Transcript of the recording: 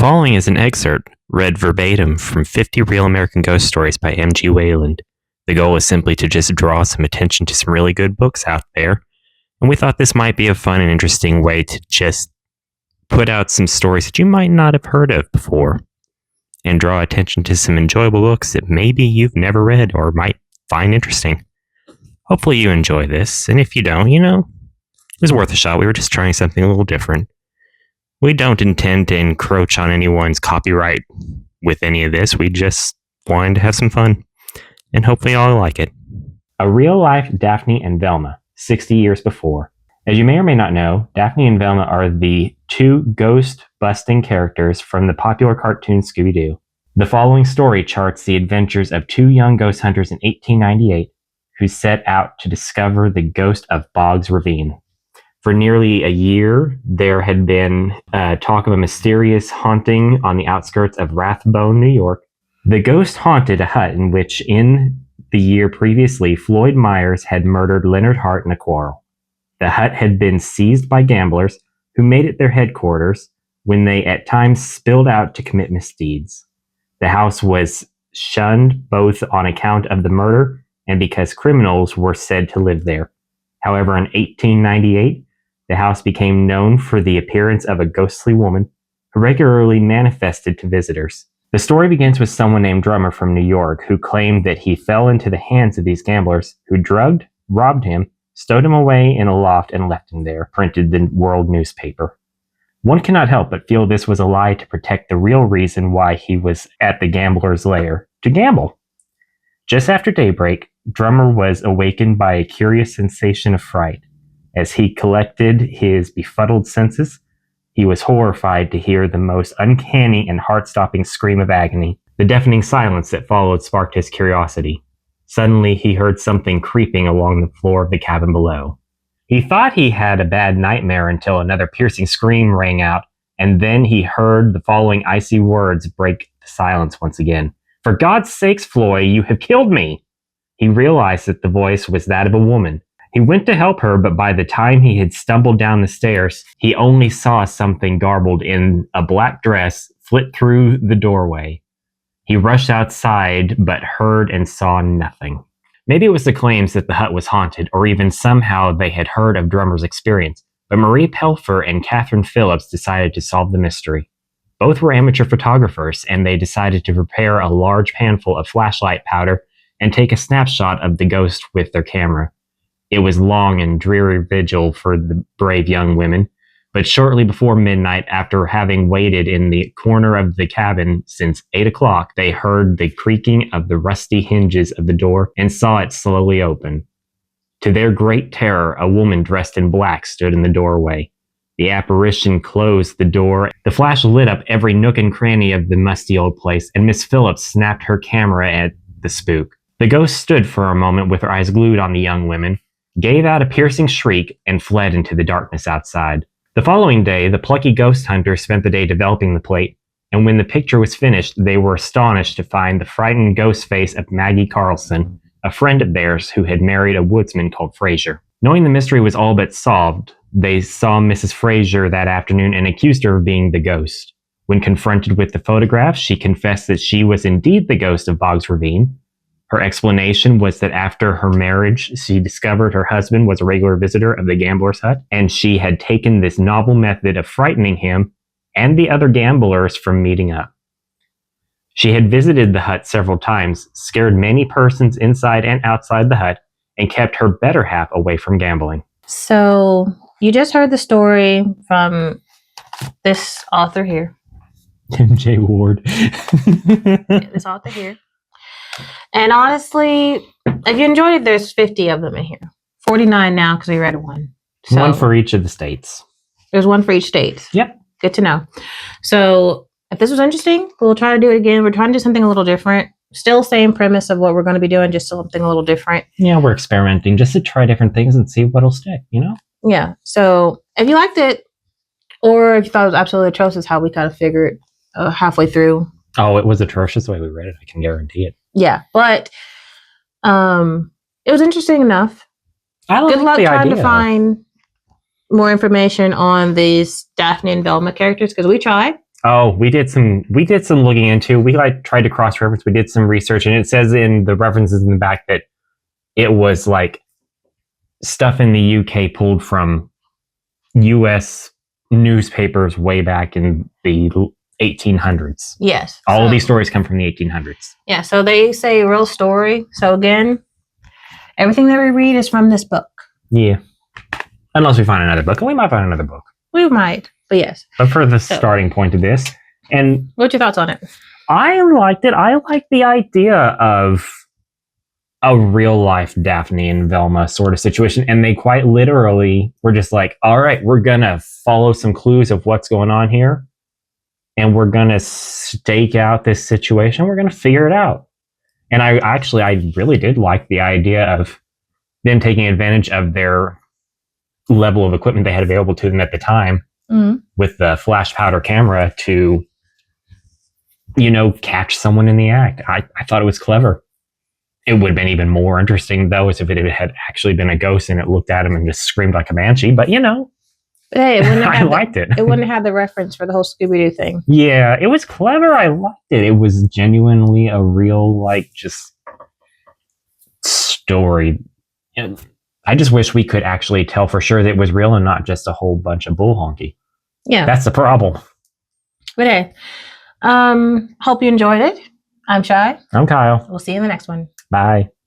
following is an excerpt read verbatim from 50 Real American Ghost Stories by M.G. Wayland. The goal is simply to just draw some attention to some really good books out there, and we thought this might be a fun and interesting way to just put out some stories that you might not have heard of before, and draw attention to some enjoyable books that maybe you've never read or might find interesting. Hopefully you enjoy this, and if you don't, it was worth a shot. We were just trying something a little different. We don't intend to encroach on anyone's copyright with any of this. We just wanted to have some fun, and hopefully y'all like it. A real-life Daphne and Velma, 60 years before. As you may or may not know, Daphne and Velma are the two ghost-busting characters from the popular cartoon Scooby-Doo. The following story charts the adventures of two young ghost hunters in 1898 who set out to discover the ghost of Boggs Ravine. For nearly a year, there had been talk of a mysterious haunting on the outskirts of Rathbone, New York. The ghost haunted a hut in which, in the year previously, Floyd Myers had murdered Leonard Hart in a quarrel. The hut had been seized by gamblers who made it their headquarters when they at times spilled out to commit misdeeds. The house was shunned both on account of the murder and because criminals were said to live there. However, in 1898, the house became known for the appearance of a ghostly woman who regularly manifested to visitors. The story begins with someone named Drummer from New York who claimed that he fell into the hands of these gamblers who drugged, robbed him, stowed him away in a loft, and left him there, printed the World newspaper. One cannot help but feel this was a lie to protect the real reason why he was at the gambler's lair, to gamble. Just after daybreak, Drummer was awakened by a curious sensation of fright. As he collected his befuddled senses, he was horrified to hear the most uncanny and heart-stopping scream of agony. The deafening silence that followed sparked his curiosity. Suddenly, he heard something creeping along the floor of the cabin below. He thought he had a bad nightmare until another piercing scream rang out, and then he heard the following icy words break the silence once again. "For God's sakes, Floyd, you have killed me!" He realized that the voice was that of a woman. He went to help her, but by the time he had stumbled down the stairs, he only saw something garbled in a black dress flit through the doorway. He rushed outside, but heard and saw nothing. Maybe it was the claims that the hut was haunted, or even somehow they had heard of Drummer's experience, but Marie Pelfer and Catherine Phillips decided to solve the mystery. Both were amateur photographers, and they decided to prepare a large panful of flashlight powder and take a snapshot of the ghost with their camera. It was long and dreary vigil for the brave young women, but shortly before midnight, after having waited in the corner of the cabin since 8 o'clock, they heard the creaking of the rusty hinges of the door and saw it slowly open. To their great terror, a woman dressed in black stood in the doorway. The apparition closed the door. The flash lit up every nook and cranny of the musty old place, and Miss Phillips snapped her camera at the spook. The ghost stood for a moment with her eyes glued on the young women, gave out a piercing shriek, and fled into the darkness outside. The following day, the plucky ghost hunters spent the day developing the plate, and when the picture was finished, they were astonished to find the frightened ghost face of Maggie Carlson, a friend of theirs who had married a woodsman called Fraser. Knowing the mystery was all but solved, they saw Mrs. Fraser that afternoon and accused her of being the ghost. When confronted with the photograph, she confessed that she was indeed the ghost of Boggs Ravine. Her explanation was that after her marriage, she discovered her husband was a regular visitor of the gambler's hut, and she had taken this novel method of frightening him and the other gamblers from meeting up. She had visited the hut several times, scared many persons inside and outside the hut, and kept her better half away from gambling. So, you just heard the story from this author here. M.J. Ward. This author here. And honestly, if you enjoyed it, there's 50 of them in here. 49 now because we read one. So, one for each of the states. There's one for each state. Yep. Good to know. So if this was interesting, we'll try to do it again. We're trying to do something a little different. Still same premise of what we're going to be doing, just something a little different. Yeah, we're experimenting just to try different things and see what'll stick, Yeah. So if you liked it, or if you thought it was absolutely atrocious, how we kind of figured halfway through. Oh, it was atrocious the way we read it. I can guarantee it. Yeah, but it was interesting enough. Good luck trying to find more information on these Daphne and Velma characters, because we tried. Oh, we did some looking into. We like tried to cross reference. We did some research, and it says in the references in the back that it was like stuff in the UK pulled from US newspapers way back in the 1800s. Yes. All of these stories come from the 1800s. Yeah, so they say real story. So again, everything that we read is from this book. Yeah. Unless we find another book, and we might find another book. We might, but yes. But for the starting point of this, and what's your thoughts on it? I liked it. I like the idea of a real life Daphne and Velma sort of situation. And they quite literally were just like, all right, we're going to follow some clues of what's going on here. And we're going to stake out this situation. We're going to figure it out. And I really did like the idea of them taking advantage of their level of equipment they had available to them at the time with the flash powder camera to, catch someone in the act. I thought it was clever. It would have been even more interesting, though, as if it had actually been a ghost and it looked at him and just screamed like a banshee. But, hey, I liked it. It wouldn't have the reference for the whole Scooby-Doo thing. Yeah, it was clever. I liked it. It was genuinely a real, just story. And I just wish we could actually tell for sure that it was real and not just a whole bunch of bull honky. Yeah. That's the problem. But hey, hope you enjoyed it. I'm Shy. I'm Kyle. We'll see you in the next one. Bye.